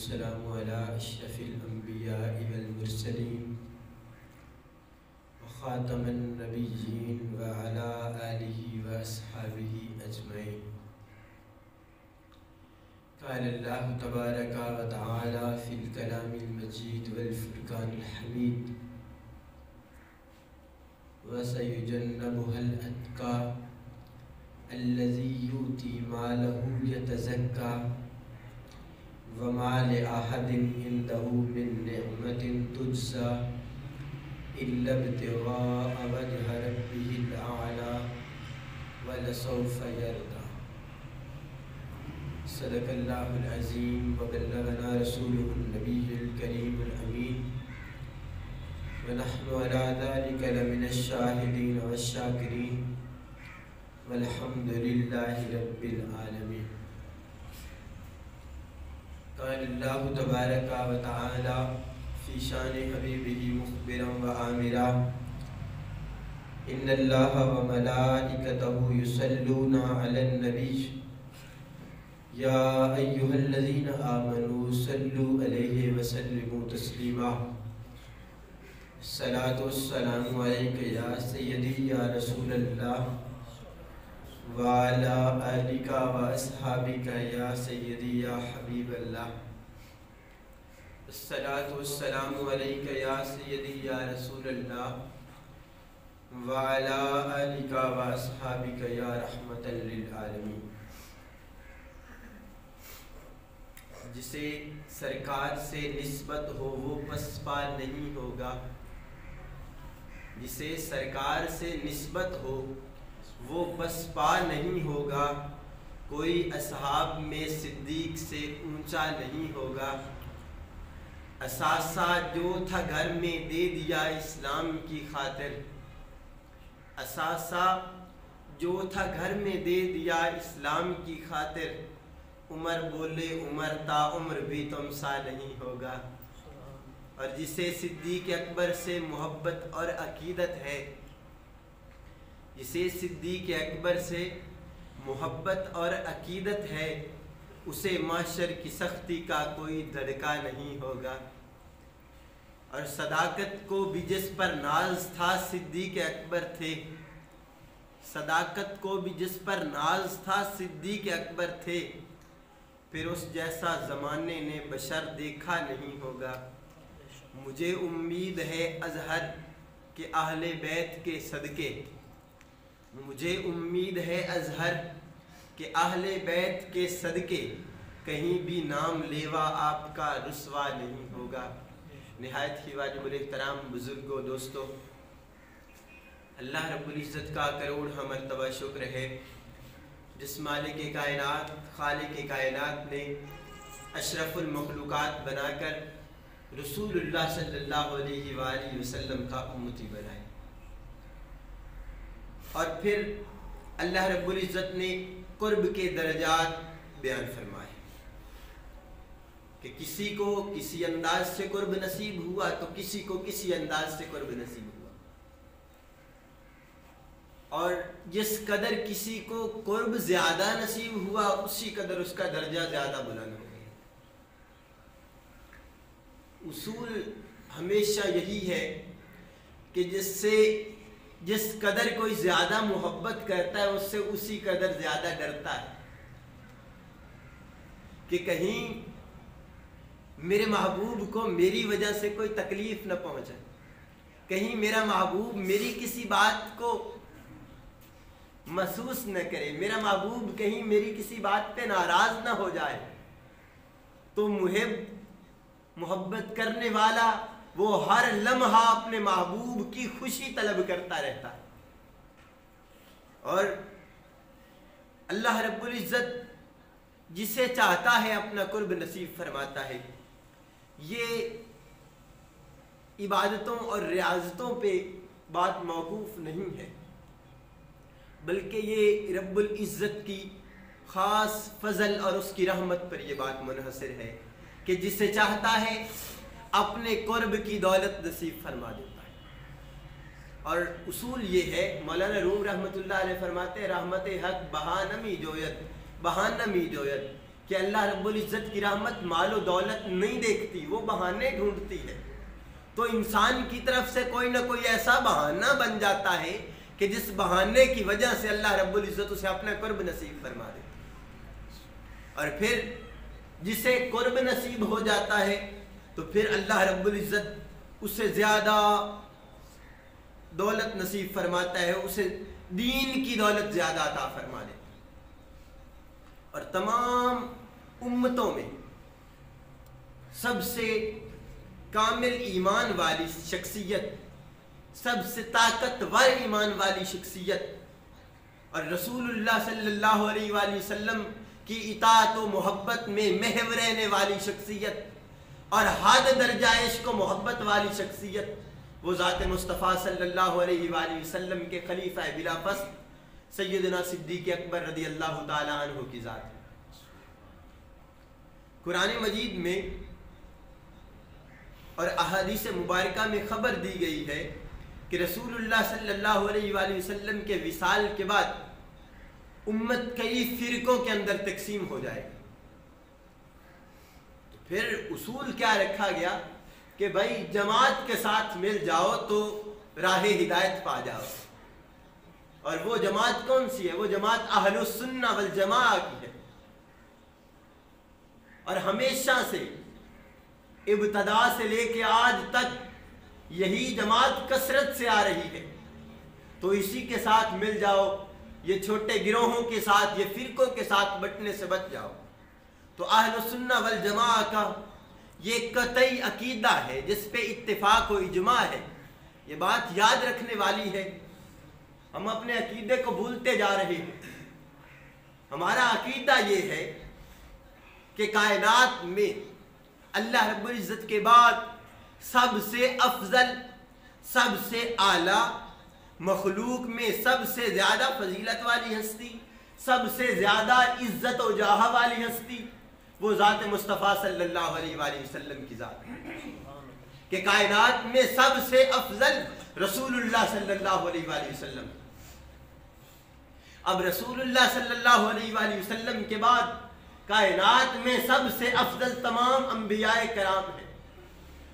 والسلام على أشرف الأنبياء والمرسلين وخاتم النبيين وعلى آله وأصحابه أجمعين. قال الله تبارك وتعالى في الكلام المجيد والفرقان الحميد: وسيجنبها الأتقى الذي يؤتي ماله يتزكى وما لأحد عنده من نعمة تجزى إلا ابتغاء وجه ربه الأعلى ولسوف يرضى. صدق الله العظيم وبلغنا رسوله النبي الكريم الأمين ونحن على ذلك لمن الشاهدين والشاكرين والحمد لله رب العالمين. قال الله تبارك وتعالى في شان حبيبه مخبرا وآمرا: إن الله وملائكته يصلون على النبي يا أيها الذين آمنوا صلوا عليه وسلموا تسليما. الصلاة والسلام عليك يا سيدي يا رسول الله وعلى آلك وأصحابك يا سيدي يا حبيب الله. الصلاة والسلام عليك يا سيدي يا رسول الله وعلى آلك وأصحابك يا رحمة للعالمين. جسے سرکار سے نسبت ہو وہ پسپا نہیں ہوگا. جسے سرکار سے نسبت ہو وہ پسپا نہیں ہوگا. کوئی اصحاب میں صدیق سے اونچا نہیں ہوگا. اثاثہ جو تھا گھر میں دے دیا اسلام کی خاطر. اثاثہ جو تھا گھر میں دے دیا اسلام کی خاطر. عمر بولے عمر تا عمر بھی تم سا نہیں ہوگا. اور جسے صدیق اکبر سے محبت اور عقیدت ہے، جسے صدیق اکبر سے محبت اور عقیدت ہے، اسے معاشر کی سختی کا کوئی دھڑکا نہیں ہوگا. اور صداقت کو بھی جس پر ناز تھا صدیق اکبر تھے. صداقت کو بھی جس پر ناز تھا صدیق اکبر تھے. پھر اس جیسا زمانے نے بشر دیکھا نہیں ہوگا. مجھے امید ہے اظہر کہ اہل بیت کے صدقے، مجھے امید ہے اظہر کہ اہل بیت کے صدقے کہیں بھی نام لیوا آپ کا رسوا نہیں ہوگا. نہایت ہی واجب الاحترام بزرگوں، دوستوں، اللہ رب العزت کا کروڑ مرتبہ شکر ہے جس مالک کائنات، خالق کائنات نے اشرف المخلوقات بنا کر رسول اللہ صلی اللہ علیہ وآلہ وسلم کا امتی بنائے. اور پھر اللہ رب العزت نے قرب کے درجات بیان فرمائے کہ کسی کو کسی انداز سے قرب نصیب ہوا تو کسی کو کسی انداز سے قرب نصیب ہوا. اور جس قدر کسی کو قرب زیادہ نصیب ہوا اسی قدر اس کا درجہ زیادہ بلند ہو گیا. اصول ہمیشہ یہی ہے کہ جس قدر کوئی زیادہ محبت کرتا ہے اس سے اسی قدر زیادہ ڈرتا ہے کہ کہیں میرے محبوب کو میری وجہ سے کوئی تکلیف نہ پہنچے، کہیں میرا محبوب میری کسی بات کو محسوس نہ کرے، میرا محبوب کہیں میری کسی بات پہ ناراض نہ ہو جائے. تو محبت کرنے والا وہ ہر لمحہ اپنے محبوب کی خوشی طلب کرتا رہتا ہے. اور اللہ رب العزت جسے چاہتا ہے اپنا قرب نصیب فرماتا ہے. یہ عبادتوں اور ریاضتوں پہ بات موقوف نہیں ہے، بلکہ یہ رب العزت کی خاص فضل اور اس کی رحمت پر یہ بات منحصر ہے کہ جسے چاہتا ہے اپنے قرب کی دولت نصیب فرما دیتا ہے. اور اصول یہ ہے، مولانا روم رحمۃ اللہ علیہ فرماتے ہیں رحمت حق بہانمی جویت کہ اللہ رب العزت کی رحمت مال و دولت نہیں دیکھتی، وہ بہانے ڈھونڈتی ہے. تو انسان کی طرف سے کوئی نہ کوئی ایسا بہانہ بن جاتا ہے کہ جس بہانے کی وجہ سے اللہ رب العزت اسے اپنا قرب نصیب فرما دیتا ہے. اور پھر جسے قرب نصیب ہو جاتا ہے تو پھر اللہ رب العزت اسے زیادہ دولت نصیب فرماتا ہے، اسے دین کی دولت زیادہ عطا فرما دیتا ہے. اور تمام امتوں میں سب سے کامل ایمان والی شخصیت، سب سے طاقتور ایمان والی شخصیت اور رسول اللہ صلی اللہ علیہ وآلہ وسلم کی اطاعت و محبت میں محو رہنے والی شخصیت اور حد درجہ عشق و محبت والی شخصیت وہ ذات مصطفیٰ صلی اللہ علیہ وآلہ وسلم کے خلیفہ بلا فصل سیدنا صدیق اکبر رضی اللہ تعالیٰ عنہ کی ذات ہے. قرآن مجید میں اور احادیث مبارکہ میں خبر دی گئی ہے کہ رسول اللہ صلی اللہ علیہ وآلہ وسلم کے وصال کے بعد امت کئی فرقوں کے اندر تقسیم ہو جائے گی. تو پھر اصول کیا رکھا گیا کہ بھائی جماعت کے ساتھ مل جاؤ تو راہ ہدایت پا جاؤ. اور وہ جماعت کون سی ہے؟ وہ جماعت اہل السنہ والجماعہ کی ہے. اور ہمیشہ سے ابتدا سے لے کے آج تک یہی جماعت کثرت سے آ رہی ہے. تو اسی کے ساتھ مل جاؤ، یہ چھوٹے گروہوں کے ساتھ، یہ فرقوں کے ساتھ بٹنے سے بچ جاؤ. تو اہل السنہ والجماعہ کا یہ قطعی عقیدہ ہے جس پہ اتفاق و اجماع ہے. یہ بات یاد رکھنے والی ہے. ہم اپنے عقیدے کو بھولتے جا رہے ہیں. ہمارا عقیدہ یہ ہے کہ کائنات میں اللہ رب العزت کے بعد سب سے افضل، سب سے اعلیٰ، مخلوق میں سب سے زیادہ فضیلت والی ہستی، سب سے زیادہ عزت و جاہ والی ہستی وہ ذات مصطفیٰ صلی اللہ علیہ وآلہ وسلم کی ذات ہے. کہ کائنات میں سب سے افضل رسول اللہ صلی اللہ علیہ وآلہ وسلم. اب رسول اللہ صلی اللہ علیہ وآلہ وسلم کے بعد کائنات میں سب سے افضل تمام انبیاء کرام ہیں.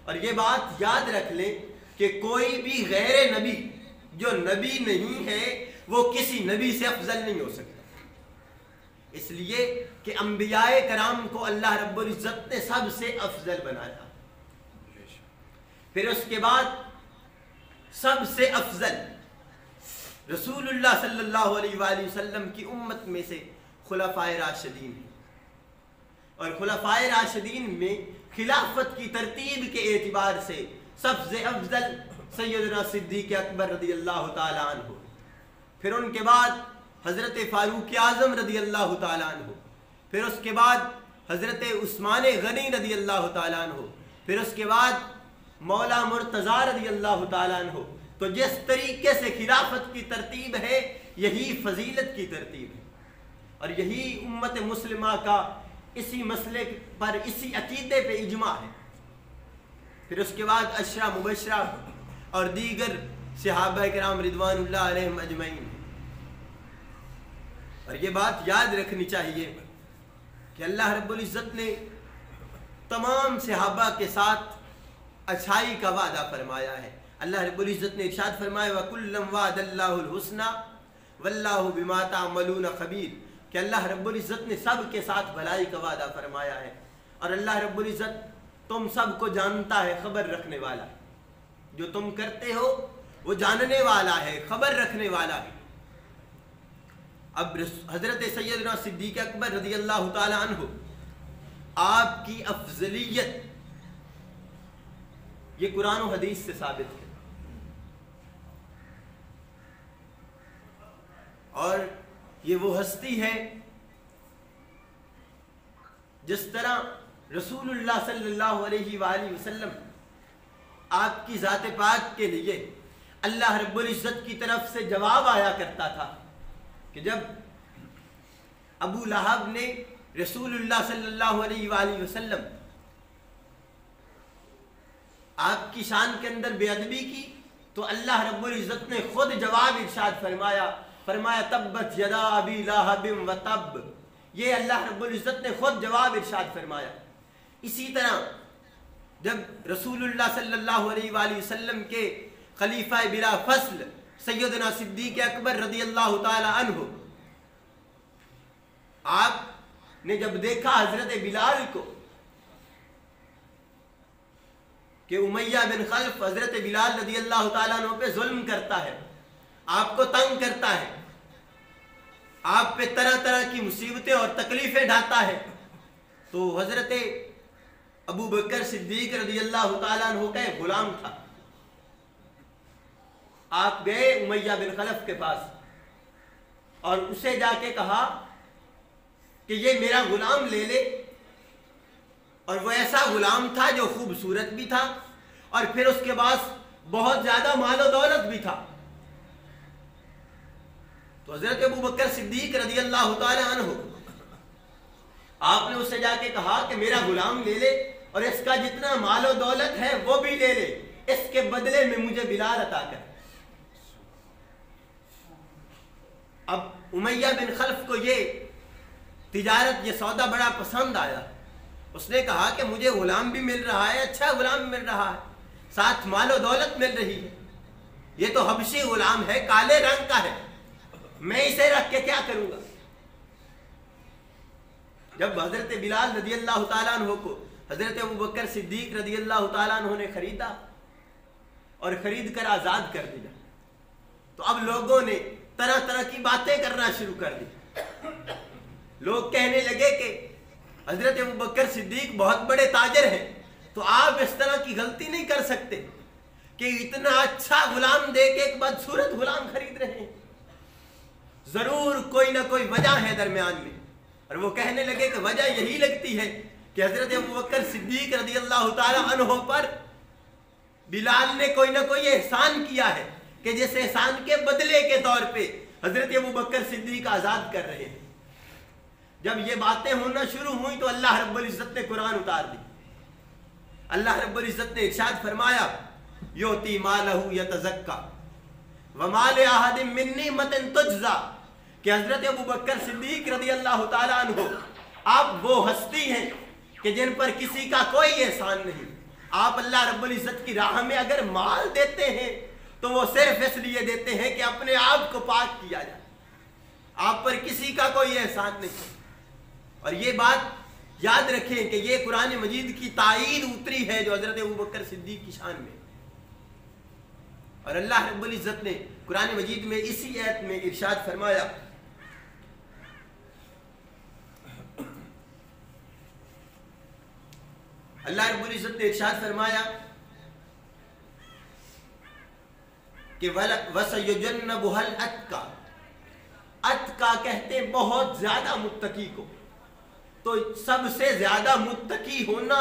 اور یہ بات یاد رکھ لیں کہ کوئی بھی غیر نبی جو نبی نہیں ہے وہ کسی نبی سے افضل نہیں ہو سکتا. اس لیے کہ انبیاء کرام کو اللہ رب العزت نے سب سے افضل بنایا. پھر اس کے بعد سب سے افضل رسول اللہ صلی اللہ علیہ وآلہ وسلم کی امت میں سے خلفائے راشدین ہیں. اور خلفائے راشدین میں خلافت کی ترتیب کے اعتبار سے سب سے افضل سیدنا صدیق اکبر رضی اللہ تعالیٰ عنہ. پھر ان کے بعد حضرت فاروق اعظم رضی اللہ تعالیٰ عنہ. پھر اس کے بعد حضرت عثمان غنی رضی اللہ تعالیٰ عنہ. پھر اس کے بعد مولا مرتضیٰ رضی اللہ تعالیٰ عنہ. تو جس طریقے سے خلافت کی ترتیب ہے یہی فضیلت کی ترتیب ہے. اور یہی امت مسلمہ کا اسی مسئلے پر، اسی عقیدے پہ اجماع ہے. پھر اس کے بعد عشرہ مبشرہ اور دیگر صحابہ کرام رضوان اللہ علیہم اجمعین. اور یہ بات یاد رکھنی چاہیے کہ اللہ رب العزت نے تمام صحابہ کے ساتھ اچھائی کا وعدہ فرمایا ہے. اللہ رب العزت نے ارشاد فرمایا وَكُلًّا وَعَدَ اللَّهُ الْحُسْنَى وَاللَّهُ بِمَا تَعْمَلُونَ خَبِيرٌ. کہ اللہ رب العزت نے سب کے ساتھ بھلائی کا وعدہ فرمایا ہے. اور اللہ رب العزت تم سب کو جانتا ہے، خبر رکھنے والا. جو تم کرتے ہو وہ جاننے والا ہے، خبر رکھنے والا ہے. اب حضرت سیدنا صدیق اکبر رضی اللہ تعالی عنہ آپ کی افضلیت یہ قرآن و حدیث سے ثابت ہے. اور یہ وہ ہستی ہے جس طرح رسول اللہ صلی اللہ علیہ وآلہ وسلم آپ کی ذات پاک کے لیے اللہ رب العزت کی طرف سے جواب آیا کرتا تھا کہ جب ابو لہب نے رسول اللہ صلی اللہ علیہ وآلہ وسلم آپ کی شان کے اندر بے ادبی کی تو اللہ رب العزت نے خود جواب ارشاد فرمایا تبت یدا ابی لہب و تب. یہ اللہ رب العزت نے خود جواب ارشاد فرمایا۔ اسی طرح جب رسول اللہ صلی اللہ علیہ وآلہ وسلم کے خلیفہ بلا فصل سیدنا صدیق اکبر رضی اللہ تعالی عنہ، آپ نے جب دیکھا حضرت بلال کو کہ امیہ بن خلف حضرت بلال رضی اللہ تعالیٰ عنہ پہ ظلم کرتا ہے، آپ کو تنگ کرتا ہے، آپ پہ طرح طرح کی مصیبتیں اور تکلیفیں ڈھاتا ہے، تو حضرت ابو بکر صدیق رضی اللہ تعالیٰ عنہ کا ایک غلام تھا۔ آپ گئے امیہ بن خلف کے پاس اور اسے جا کے کہا کہ یہ میرا غلام لے لے، اور وہ ایسا غلام تھا جو خوبصورت بھی تھا اور پھر اس کے بعد بہت زیادہ مال و دولت بھی تھا۔ تو حضرت ابو بکر صدیق رضی اللہ تعالی عنہ آپ نے اسے جا کے کہا کہ میرا غلام لے لے اور اس کا جتنا مال و دولت ہے وہ بھی لے لے، اس کے بدلے میں مجھے بلال عطا کر۔ اب امیہ بن خلف کو یہ تجارت، یہ سودا بڑا پسند آیا۔ اس نے کہا کہ مجھے غلام بھی مل رہا ہے، اچھا غلام مل رہا ہے، ساتھ مال و دولت مل رہی ہے، یہ تو حبشی غلام ہے، کالے رنگ کا ہے، میں اسے رکھ کے کیا کروں گا؟ جب حضرت بلال رضی اللہ تعالیٰ عنہ کو حضرت ابو بکر صدیق رضی اللہ تعالیٰ عنہ نے خریدا اور خرید کر آزاد کر دیا، تو اب لوگوں نے طرح طرح کی باتیں کرنا شروع کر دی۔ لوگ کہنے لگے کہ حضرت ابو بکر صدیق بہت بڑے تاجر ہیں، تو آپ اس طرح کی غلطی نہیں کر سکتے کہ اتنا اچھا غلام دے کے ایک بدصورت غلام خرید رہے ہیں، ضرور کوئی نہ کوئی وجہ ہے درمیان میں۔ اور وہ کہنے لگے کہ وجہ یہی لگتی ہے کہ حضرت ابو بکر صدیق رضی اللہ تعالی عنہ پر بلال نے کوئی نہ کوئی احسان کیا ہے کہ جس احسان کے بدلے کے طور پہ حضرت ابو بکر صدیق آزاد کر رہے ہیں۔ جب یہ باتیں ہونا شروع ہوئی تو اللہ رب العزت نے قرآن اتار دی۔ اللہ رب العزت نے ارشاد فرمایا یوتی مالہ یتزکا وما لأحد من نعمت تجزا، کہ حضرت ابو بکر صدیق رضی اللہ تعالیٰ عنہ آپ وہ ہستی ہیں کہ جن پر کسی کا کوئی احسان نہیں۔ آپ اللہ رب العزت کی راہ میں اگر مال دیتے ہیں تو وہ صرف اس لیے دیتے ہیں کہ اپنے آپ کو پاک کیا جائے، آپ پر کسی کا کوئی احسان نہیں۔ اور یہ بات یاد رکھیں کہ یہ قرآن مجید کی تائید اتری ہے جو حضرت ابو بکر صدیق کی شان میں، اور اللہ رب العزت نے قرآن مجید میں اسی آیت میں ارشاد فرمایا اللہ رب العزت نے ارشاد فرمایا کہ وَسَيُجَنَّبُهَا الْأَتْقَى، اتقا کہتے ہیں بہت زیادہ متقی کو، تو سب سے زیادہ متقی ہونا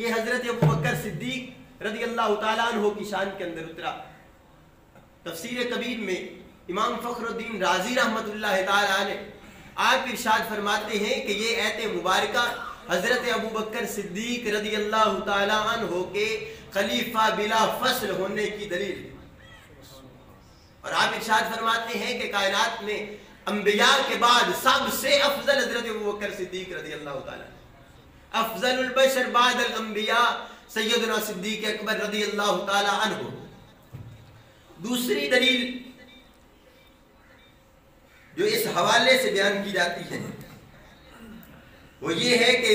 یہ حضرت ابو بکر صدیق رضی اللہ تعالیٰ عنہ کی شان کے اندر اترا۔ تفسیر کبیر میں امام فخر الدین رازی رحمۃ اللہ تعالیٰ نے آپ ارشاد فرماتے ہیں کہ یہ آیت مبارکہ حضرت ابو بکر صدیق رضی اللہ تعالیٰ عنہ کے خلیفہ بلا فصل ہونے کی دلیل ہے۔ اور آپ ارشاد فرماتے ہیں کہ کائنات میں انبیاء کے بعد سب سے افضل حضرت ابو بکر صدیق رضی اللہ تعالیٰ، افضل البشر بعد الانبیاء سیدنا صدیق اکبر رضی اللہ تعالیٰ عنہ۔ دوسری دلیل جو اس حوالے سے بیان کی جاتی ہے وہ یہ ہے کہ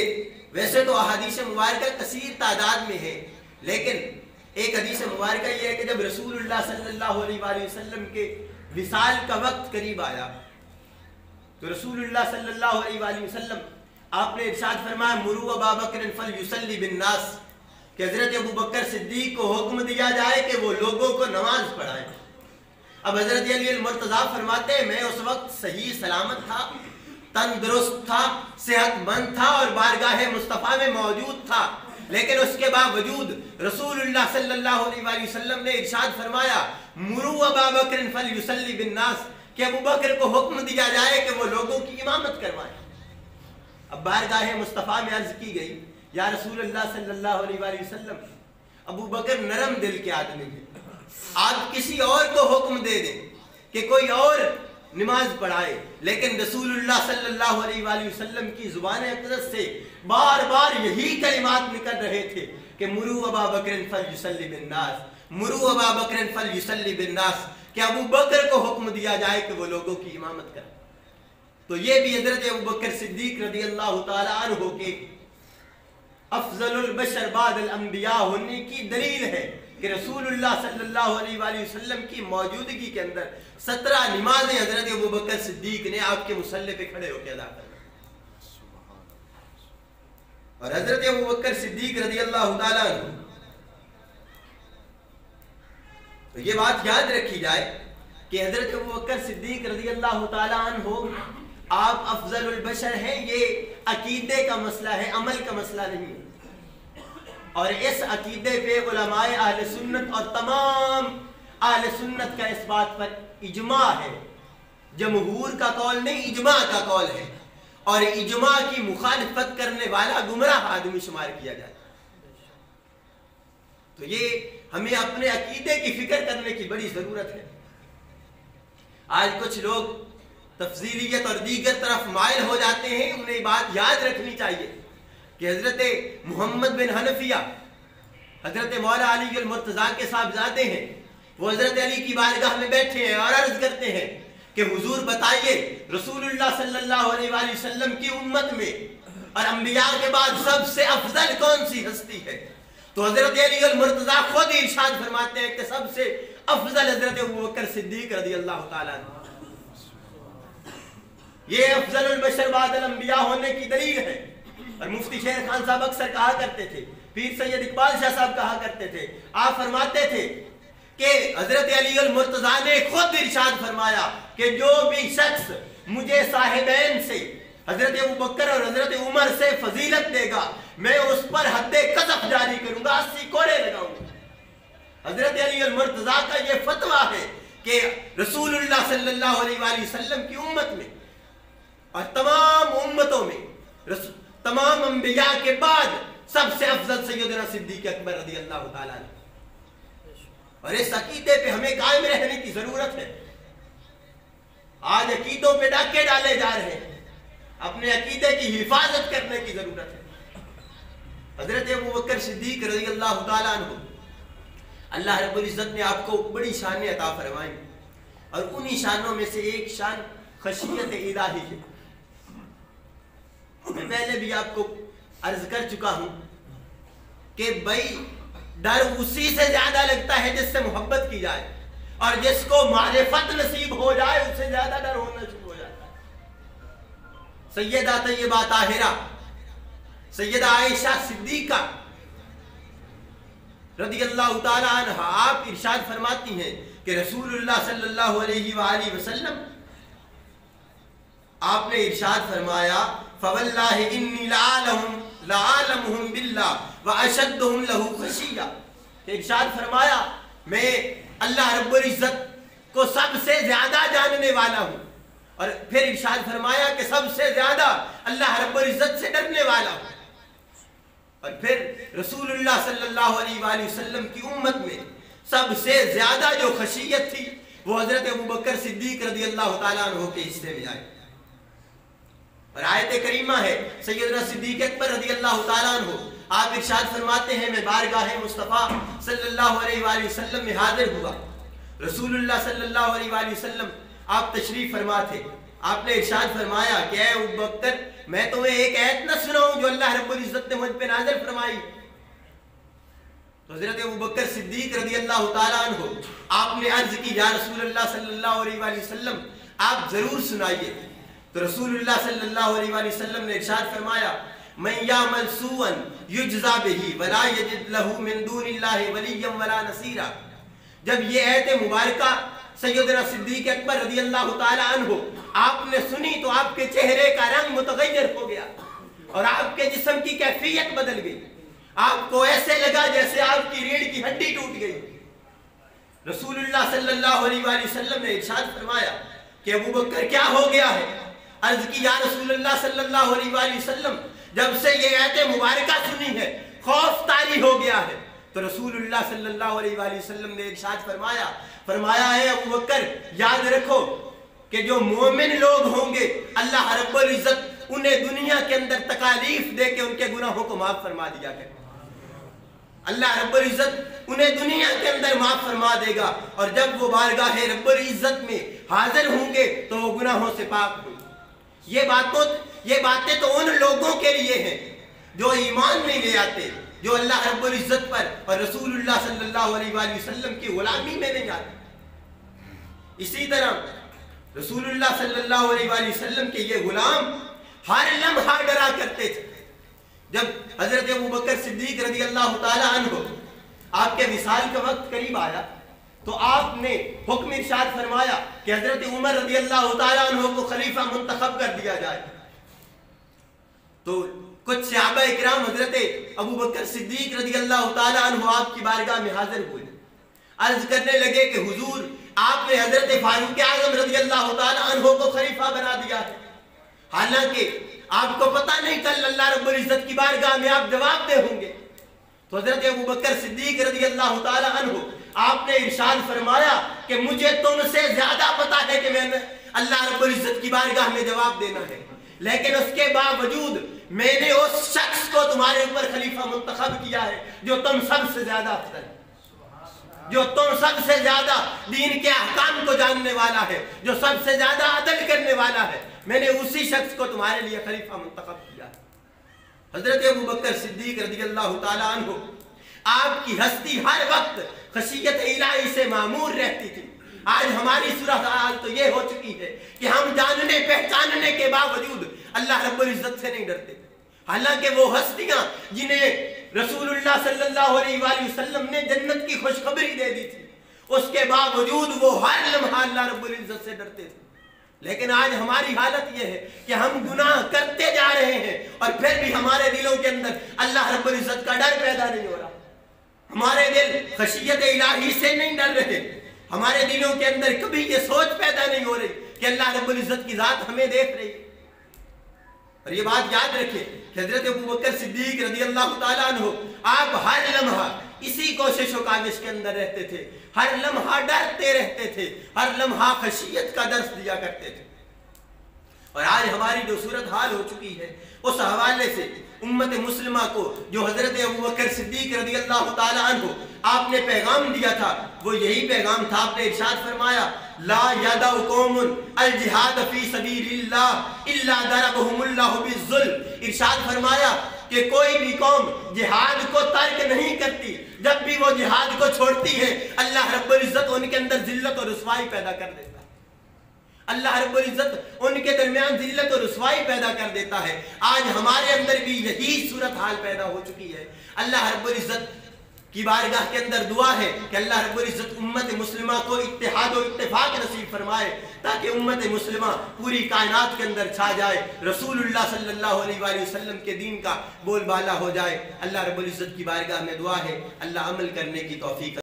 ویسے تو احادیث مبارکہ کثیر تعداد میں ہے، لیکن ایک حدیث مبارکہ یہ ہے کہ جب رسول اللہ صلی اللہ علیہ وآلہ وسلم کے وصال کا وقت قریب آیا تو رسول اللہ صلی اللہ علیہ وآلہ وسلم آپ نے ارشاد فرمایا مروا ابا بکر فلیصلی بالناس، کہ حضرت ابو بکر صدیق کو حکم دیا جائے کہ وہ لوگوں کو نماز پڑھائیں۔ اب حضرت علی المرتضیٰ فرماتے ہیں میں اس وقت صحیح سلامت تھا، تندرست تھا، صحت مند تھا اور بارگاہ مصطفیٰ میں موجود تھا، لیکن اس کے باوجود رسول اللہ صلی اللہ علیہ وآلہ وسلم نے ارشاد فرمایا مروا ابا بکر فلیصلی بالناس، کہ ابو بکر کو حکم دیا جائے کہ وہ لوگوں کی امامت کروائیں۔ اب بارگاہ مصطفیٰ میں عرض کی گئی یا رسول اللہ صلی اللہ علیہ وآلہ وسلم ابو بکر نرم دل کے آدمی ہیں، آپ کسی اور کو حکم دے دیں کہ کوئی اور نماز پڑھائے، لیکن رسول اللہ صلی اللہ علیہ وآلہ وسلم کی زبان اقدس سے بار بار یہی کلمات نکل رہے تھے کہ مروا ابا بکر فلیصلی بالناس، مروا ابا بکر فلیصلی بالناس، کہ ابو بکر کو حکم دیا جائے کہ وہ لوگوں کی امامت کرے۔ تو یہ بھی حضرت ابو بکر صدیق رضی اللہ تعالیٰ عنہ کے افضل البشر بعد الانبیاء ہونے کی دلیل ہے کہ رسول اللہ صلی اللہ علیہ وآلہ وسلم کی موجودگی کے اندر 17 نمازیں حضرت ابو بکر صدیق نے آپ کے مصلی پہ کھڑے ہو کے ادا کر۔ اور حضرت ابو بکر صدیق رضی اللہ تعالیٰ عنہ، تو یہ بات یاد رکھی جائے کہ حضرت ابو بکر صدیق رضی اللہ تعالیٰ عنہ آپ افضل البشر ہیں، یہ عقیدے کا مسئلہ ہے، عمل کا مسئلہ نہیں ہے۔ اور اس عقیدے پہ علماء اہل سنت اور تمام اہل سنت کا اس بات پر اجماع ہے، جمہور کا قول نہیں، اجماع کا قول ہے، اور اجماع کی مخالفت کرنے والا گمراہ آدمی شمار کیا جائے۔ تو یہ ہمیں اپنے عقیدے کی فکر کرنے کی بڑی ضرورت ہے۔ آج کچھ لوگ تفضیلیت اور دیگر طرف مائل ہو جاتے ہیں، انہیں بات یاد رکھنی چاہیے کہ حضرت محمد بن حنفیہ حضرت مولا علی المرتضیٰ کے صاحبزادے ہیں، وہ حضرت علی کی بارگاہ میں بیٹھے ہیں اور عرض کرتے ہیں کہ حضور بتائیے رسول اللہ صلی اللہ علیہ وآلہ وسلم کی امت میں اور انبیاء کے بعد سب سے افضل کون سی ہستی ہے؟ تو حضرت علی المرتضیٰ خود ارشاد فرماتے ہیں کہ سب سے افضل حضرت ابو بکر صدیق رضی اللہ تعالیٰ عنہ۔ یہ افضل البشر بعد الانبیاء ہونے کی دلیل ہے۔ اور مفتی شیر خان صاحب اکثر کہا کرتے تھے، پیر سید اقبال شاہ صاحب کہا کرتے تھے، آپ فرماتے تھے کہ حضرت علی المرتضیٰ نے خود ارشاد فرمایا کہ جو بھی شخص مجھے صاحبین سے حضرت ابو بکر اور حضرت عمر سے فضیلت دے گا، میں اس پر حد قذف جاری کروں گا، 80 کوڑے لگاؤں گا۔ حضرت علی المرتضیٰ کا یہ فتویٰ ہے کہ رسول اللہ صلی اللہ علیہ وآلہ وسلم کی امت میں اور تمام امتوں میں تمام انبیاء کے بعد سب سے افضل سیدنا صدیق اکبر رضی اللہ تعالیٰ عنہ۔ اور اس عقیدے پہ ہمیں قائم رہنے کی ضرورت ہے۔ آج عقیدوں پہ ڈاکے ڈالے جا رہے ہیں، اپنے عقیدے کی حفاظت کرنے کی ضرورت ہے۔ حضرت ابو بکر صدیق رضی اللہ تعالیٰ عنہ، اللہ رب العزت نے آپ کو بڑی شانیں عطا فرمائیں، اور انہی شانوں میں سے ایک شان خشیت الہی ہے۔ میں پہلے بھی آپ کو عرض کر چکا ہوں کہ بھائی ڈر اسی سے زیادہ لگتا ہے جس سے محبت کی جائے، اور جس کو معرفت نصیب ہو جائے اس سے زیادہ ڈر ہونا شروع ہو جاتا ہے۔ سیدہ طیبہ طاہرہ سیدہ عائشہ صدیقہ رضی اللہ تعالی عنہ، آپ ارشاد فرماتی ہیں کہ رسول اللہ صلی اللہ علیہ وآلہ وسلم آپ نے ارشاد فرمایا فواللہ انی لعالمہم باللہ واشدہم لہو خشیہ، ارشاد فرمایا میں اللہ رب العزت کو سب سے زیادہ جاننے والا ہوں، اور پھر ارشاد فرمایا کہ سب سے زیادہ اللہ رب العزت سے ڈرنے والا ہوں۔ اور پھر رسول اللہ صلی اللہ علیہ وآلہ وسلم کی امت میں سب سے زیادہ جو خشیت تھی وہ حضرت ابو بکر صدیق رضی اللہ تعالیٰ عنہ کے حصے میں آئی۔ اور آیت کریمہ ہے سیدنا صدیق اکبر رضی اللہ تعالیٰ عنہ، آپ ارشاد فرماتے ہیں میں بارگاہ مصطفیٰ صلی اللہ علیہ وآلہ وسلم میں حاضر ہوا، رسول اللہ صلی اللہ علیہ وآلہ وسلم آپ تشریف فرما تھے، آپ نے ارشاد فرمایا کہ اے ابو بکر میں تمہیں ایک آیت نہ سناؤں جو اللہ رب العزت نے مجھ پہ نازل فرمائی؟ تو حضرت ابو بکر صدیق رضی اللہ تعالیٰ عنہ آپ نے عرض کی یا رسول اللہ صلی اللہ علیہ وآلہ وسلم آپ ضرور سنائیے۔ تو رسول اللہ صلی اللہ علیہ وآلہ وسلم نے ارشاد فرمایا من یعمل سوءا یجزا بہ ولا یجد لہ من دون اللہ ولیا ولا نصیرا۔ جب یہ آیت مبارکہ سیدنا صدیق اکبر رضی اللہ تعالی عنہ آپ نے سنی تو آپ کے چہرے کا رنگ متغیر ہو گیا اور آپ کے جسم کی کیفیت بدل گئی، آپ کو ایسے لگا جیسے آپ کی ریڑھ کی ہڈی ٹوٹ گئی۔ رسول اللہ صلی اللہ علیہ وآلہ وسلم نے ارشاد فرمایا کہ ابو بکر کیا ہو گیا ہے؟ عرض کی یا رسول اللہ صلی اللہ علیہ وآلہ وسلم جب سے یہ آیت مبارکہ سنی ہے خوف طاری ہو گیا ہے۔ تو رسول اللہ صلی اللہ علیہ وآلہ وسلم نے ارشاد فرمایا ہے ابو بکر یاد رکھو کہ جو مومن لوگ ہوں گے اللہ رب العزت انہیں دنیا کے اندر تکالیف دے کے ان کے گناہوں کو معاف فرما دیا کرے. اللہ رب العزت انہیں دنیا کے اندر معاف فرما دے گا، اور جب وہ بارگاہ رب العزت میں حاضر ہوں گے تو وہ گناہوں سے پاک ہوں گے. یہ باتیں تو ان لوگوں کے لیے ہیں جو ایمان نہیں لے آتے، جو اللہ رب العزت پر اور رسول اللہ صلی اللہ علیہ وآلہ وسلم کی غلامی میں نہیں آتے. اسی طرح رسول اللہ صلی اللہ علیہ وآلہ وسلم کے یہ غلام ہر لمحہ ڈرا کرتے تھے. جب حضرت ابوبکر صدیق رضی اللہ تعالی عنہ آپ کے وصال کا وقت قریب آیا تو آپ نے حکم ارشاد فرمایا کہ حضرت عمر رضی اللہ تعالی عنہ کو خلیفہ منتخب کر دیا جائے. تو کچھ صحابہ اکرام حضرت ابوبکر صدیق رضی اللہ تعالی عنہ آپ کی بارگاہ میں حاضر ہوئے، عرض کرنے لگے کہ حضور آپ نے حضرت فاروق اعظم رضی اللہ تعالی عنہ کو خلیفہ بنا دیا ہے، حالانکہ آپ کو پتہ نہیں کل اللہ رب العزت کی بارگاہ میں آپ جواب دے ہوں گے. تو حضرت ابوبکر صدیق رضی اللہ تعالی عنہ آپ نے ارشاد فرمایا کہ مجھے تم سے زیادہ پتہ ہے کہ میں نے اللہ رب العزت کی بارگاہ میں جواب دینا ہے، لیکن اس کے باوجود میں نے اس شخص کو تمہارے اوپر خلیفہ منتخب کیا ہے جو تم سب سے زیادہ افضل ہے، جو تم سب سے زیادہ دین کے احکام کو جاننے والا ہے، جو سب سے زیادہ عدل کرنے والا ہے. میں نے اسی شخص کو تمہارے لیے خلیفہ منتخب کیا. حضرت ابوبکر صدیق رضی اللہ تعالی عنہ آپ کی ہستی ہر وقت خشیت الہی سے معمور رہتی تھی. آج ہماری صورتحال تو یہ ہو چکی ہے کہ ہم جاننے پہچاننے کے باوجود اللہ رب العزت سے نہیں ڈرتے، حالانکہ وہ ہستیاں جنہیں رسول اللہ صلی اللہ علیہ وآلہ وسلم نے جنت کی خوشخبری دے دی تھی، اس کے باوجود وہ ہر لمحہ اللہ رب العزت سے ڈرتے تھے. لیکن آج ہماری حالت یہ ہے کہ ہم گناہ کرتے جا رہے ہیں اور پھر بھی ہمارے دلوں کے اندر اللہ رب العزت کا ڈر پیدا نہیں ہو رہا. ہمارے دل خشیت الہی سے نہیں ڈر رہے، ہمارے دلوں کے اندر کبھی یہ سوچ پیدا نہیں ہو رہی کہ اللہ رب العزت کی ذات ہمیں دیکھ رہی ہے. اور یہ بات یاد رکھیں کہ حضرت ابوبکر صدیق رضی اللہ تعالیٰ عنہ آپ ہر لمحہ اسی کوشش و کاوش کے اندر رہتے تھے، ہر لمحہ ڈرتے رہتے تھے، ہر لمحہ خشیت کا درس دیا کرتے تھے. اور آج ہماری جو صورتحال ہو چکی ہے اس حوالے سے امت مسلمہ کو جو حضرت ابوبکر صدیق رضی اللہ تعالیٰ عنہ آپ نے پیغام دیا تھا وہ یہی پیغام تھا. آپ نے ارشاد فرمایا لا یدع قوم الجہاد فی سبیل اللہ الا ضربہم اللہ بالذل. ارشاد فرمایا کہ کوئی بھی قوم جہاد کو ترک نہیں کرتی، جب بھی وہ جہاد کو چھوڑتی ہے اللہ رب العزت ان کے اندر ذلت اور رسوائی پیدا کر دیتا ہے. اللہ رب العزت ان کے درمیان ذلت اور رسوائی پیدا کر دیتا ہے. آج ہمارے اندر بھی یہی صورتحال پیدا ہو چکی ہے. اللہ رب العزت کی بارگاہ کے اندر دعا ہے کہ اللہ رب العزت امت مسلمہ کو اتحاد و اتفاق نصیب فرمائے تاکہ امت مسلمہ پوری کائنات کے اندر چھا جائے، رسول اللہ صلی اللہ علیہ وآلہ وسلم کے دین کا بول بالا ہو جائے. اللہ رب العزت کی بارگاہ میں دعا ہے اللہ عمل کرنے کی توفیق